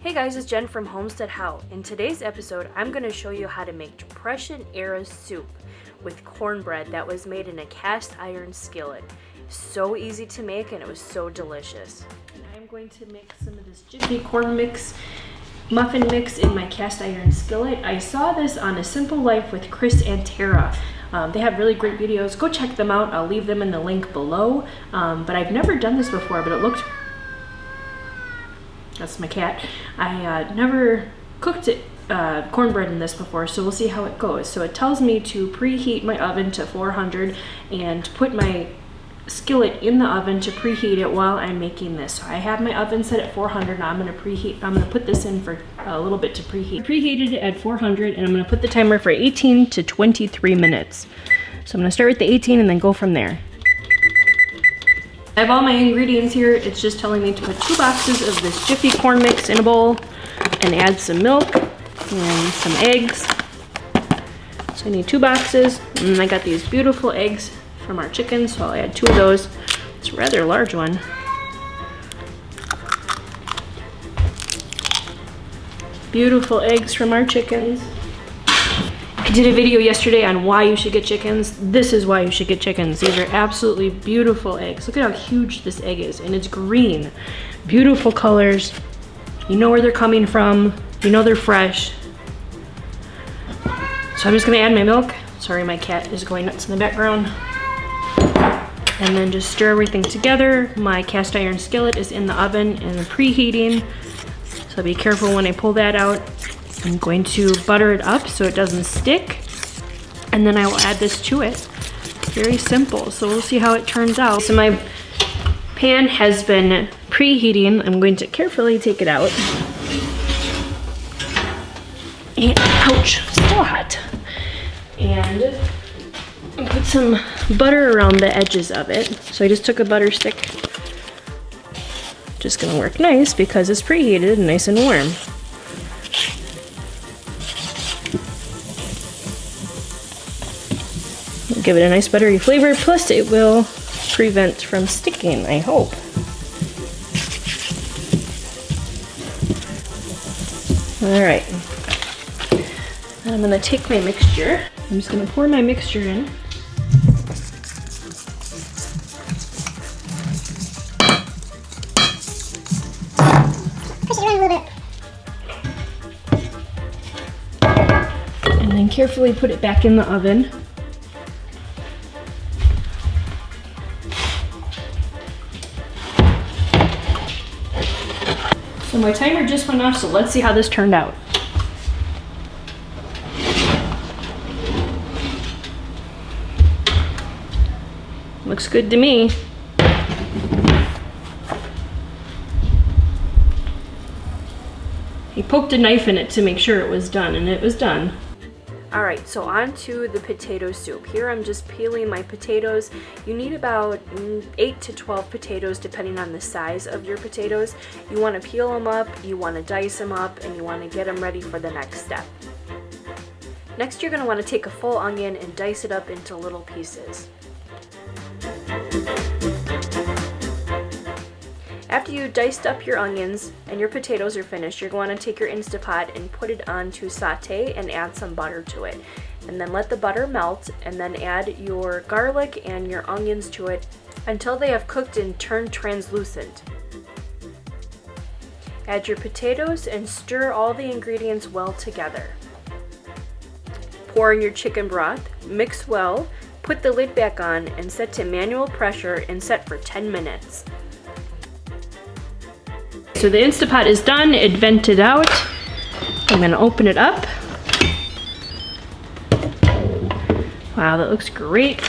Hey guys, it's Jen from HomesteadHow. In today's episode, I'm going to show you how to make Depression-era soup with cornbread that was made in a cast iron skillet. So easy to make and it was so delicious. I'm going to make some of this jiffy corn mix, muffin mix in my cast iron skillet. I saw this on A Simple Life with Chris and Tara. They have really great videos. Go check them out. I'll leave them in the link below. But I've never done this before, but it looked... That's my cat. I never cooked cornbread in this before, so we'll see how it goes. So it tells me to preheat my oven to 400 and put my skillet in the oven to preheat it while I'm making this. So I have my oven set at 400 and I'm gonna put this in for a little bit to preheat. I preheated it at 400 and I'm gonna put the timer for 18 to 23 minutes. So I'm gonna start with the 18 and then go from there. I have all my ingredients here. It's just telling me to put 2 boxes of this jiffy corn mix in a bowl and add some milk and some eggs. So I need 2 boxes, and I got these beautiful eggs from our chickens, so I'll add 2 of those. It's a rather large one. Beautiful eggs from our chickens. I did a video yesterday on why you should get chickens. This is why you should get chickens. These are absolutely beautiful eggs. Look at how huge this egg is, and it's green. Beautiful colors. You know where they're coming from. You know they're fresh. So I'm just gonna add my milk. Sorry, my cat is going nuts in the background. And then just stir everything together. My cast iron skillet is in the oven and preheating. So be careful when I pull that out. I'm going to butter it up so it doesn't stick, and then I will add this to it. Very simple, so we'll see how it turns out. So my pan has been preheating. I'm going to carefully take it out. And, ouch, still hot. And put some butter around the edges of it. So I just took a butter stick. Just gonna work nice because it's preheated and nice and warm. Give it a nice buttery flavor, plus it will prevent from sticking, I hope. All right, and I'm gonna take my mixture. I'm just gonna pour my mixture in. Push it around a little bit. And then carefully put it back in the oven. So my timer just went off, so let's see how this turned out. Looks good to me. He poked a knife in it to make sure it was done, and it was done. All right, so on to the potato soup. Here I'm just peeling my potatoes. You need about 8 to 12 potatoes depending on the size of your potatoes. You want to peel them up, you want to dice them up, and you want to get them ready for the next step. Next, you're going to want to take a full onion and dice it up into little pieces. After you diced up your onions and your potatoes are finished, you're going to take your Instapot and put it on to saute and add some butter to it. And then let the butter melt, and then add your garlic and your onions to it until they have cooked and turned translucent. Add your potatoes and stir all the ingredients well together. Pour in your chicken broth, mix well, put the lid back on and set to manual pressure and set for 10 minutes. So the Instapot is done, it vented out. I'm gonna open it up. Wow, that looks great.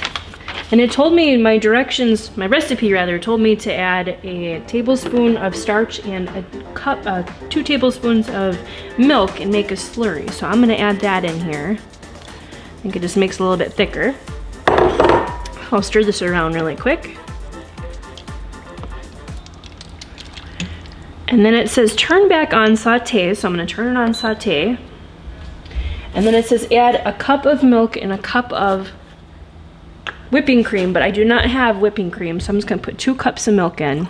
And it told me in my directions, my recipe rather, told me to add a tablespoon of starch and a cup, 2 tablespoons of milk and make a slurry. So I'm gonna add that in here. I think it just makes it a little bit thicker. I'll stir this around really quick. And then it says turn back on saute, so I'm gonna turn it on saute. And then it says add a cup of milk and a cup of whipping cream, but I do not have whipping cream, so I'm just gonna put 2 cups of milk in.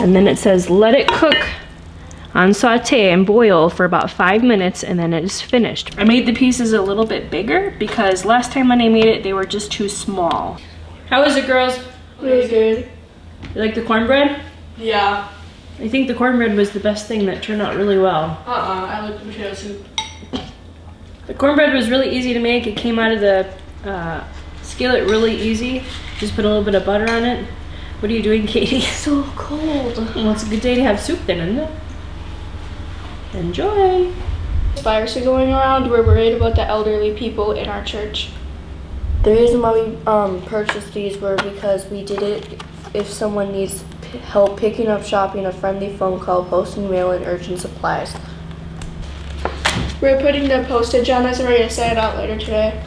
And then it says let it cook on saute and boil for about 5 minutes, and then it is finished. I made the pieces a little bit bigger because last time when I made it, they were just too small. How is it, girls? It was good. You like the cornbread? Yeah. I think the cornbread was the best thing that turned out really well. I like the potato soup. The cornbread was really easy to make. It came out of the skillet really easy. Just put a little bit of butter on it. What are you doing, Katie? So cold. Well, it's a good day to have soup then, isn't it? Enjoy. Fires are going around. We're worried about the elderly people in our church. The reason why we purchased these were because we did it if someone needs help picking up, shopping, a friendly phone call, posting mail, and urgent supplies. We're putting the postage on this and we're going to send it out later today.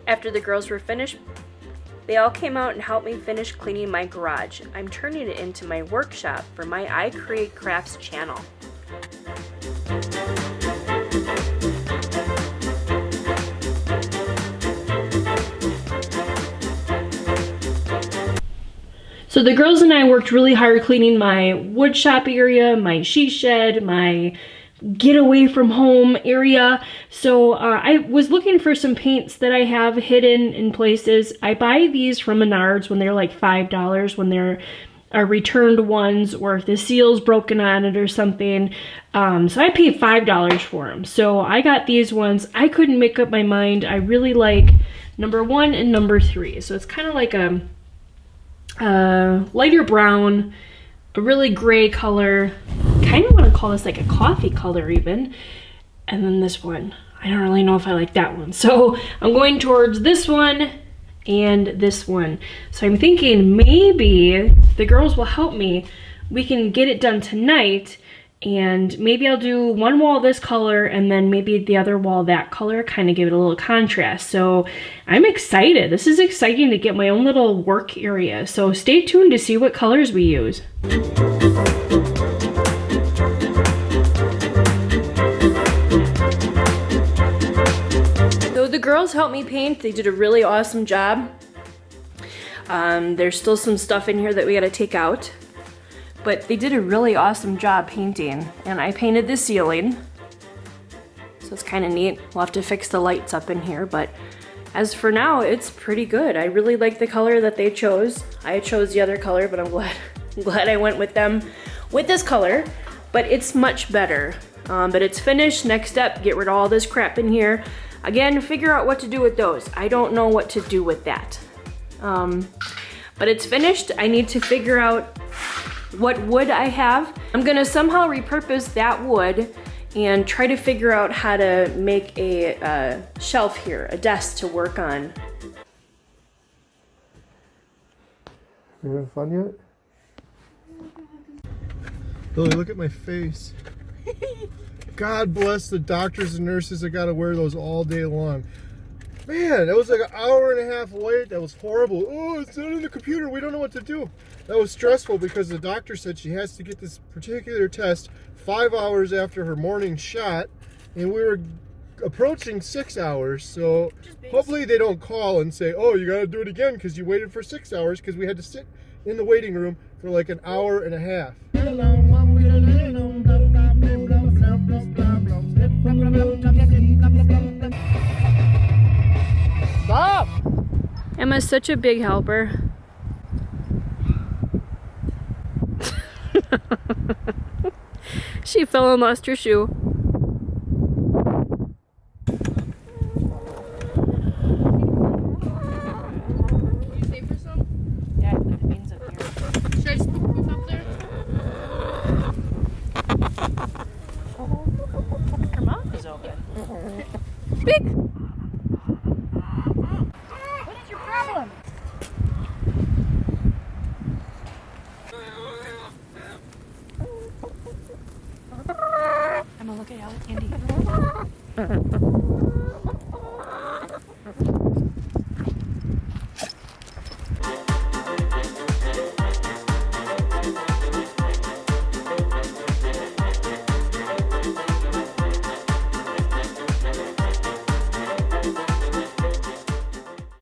After the girls were finished, they all came out and helped me finish cleaning my garage. I'm turning it into my workshop for my I Create Crafts channel. So the girls and I worked really hard cleaning my wood shop area, my she shed, my get away from home area. So I was looking for some paints that I have hidden in places. I buy these from Menards when they're like $5, when they're returned ones, or if the seal's broken on it or something. So I paid $5 for them. So I got these ones. I couldn't make up my mind. I really like number 1 and number 3. So it's kind of like a lighter brown, a really gray color. Kind of want to call this like a coffee color even. And then this one, I don't really know if I like that one. So I'm going towards this one and this one. So I'm thinking maybe the girls will help me. We can get it done tonight, and maybe I'll do one wall this color and then maybe the other wall that color, kind of give it a little contrast. So I'm excited. This is exciting to get my own little work area. So stay tuned to see what colors we use. So the girls helped me paint. They did a really awesome job. There's still some stuff in here that we gotta take out, but they did a really awesome job painting. And I painted the ceiling, so it's kind of neat. We'll have to fix the lights up in here, but as for now, it's pretty good. I really like the color that they chose. I chose the other color, but I'm glad I went with them with this color, but it's much better. But it's finished. Next step, get rid of all this crap in here. Again, figure out what to do with those. I don't know what to do with that. But it's finished. I need to figure out what wood I have. I'm gonna somehow repurpose that wood and try to figure out how to make a shelf here, a desk to work on. You having fun yet? Lily, look at my face. God bless the doctors and nurses that got to wear those all day long. Man, that was like an hour and a half wait. That was horrible. Oh, it's not in the computer. We don't know what to do. That was stressful because the doctor said she has to get this particular test 5 hours after her morning shot, and we were approaching 6 hours. So hopefully they don't call and say, oh, you got to do it again because you waited for 6 hours, because we had to sit in the waiting room for like an hour and a half. Stop! Emma's such a big helper. She fell and lost her shoe. Can you save for some? Yeah, I put the beans up here. Should I just put them up there? Her mouth is open. Big! What is your problem? I'm gonna look at Andy.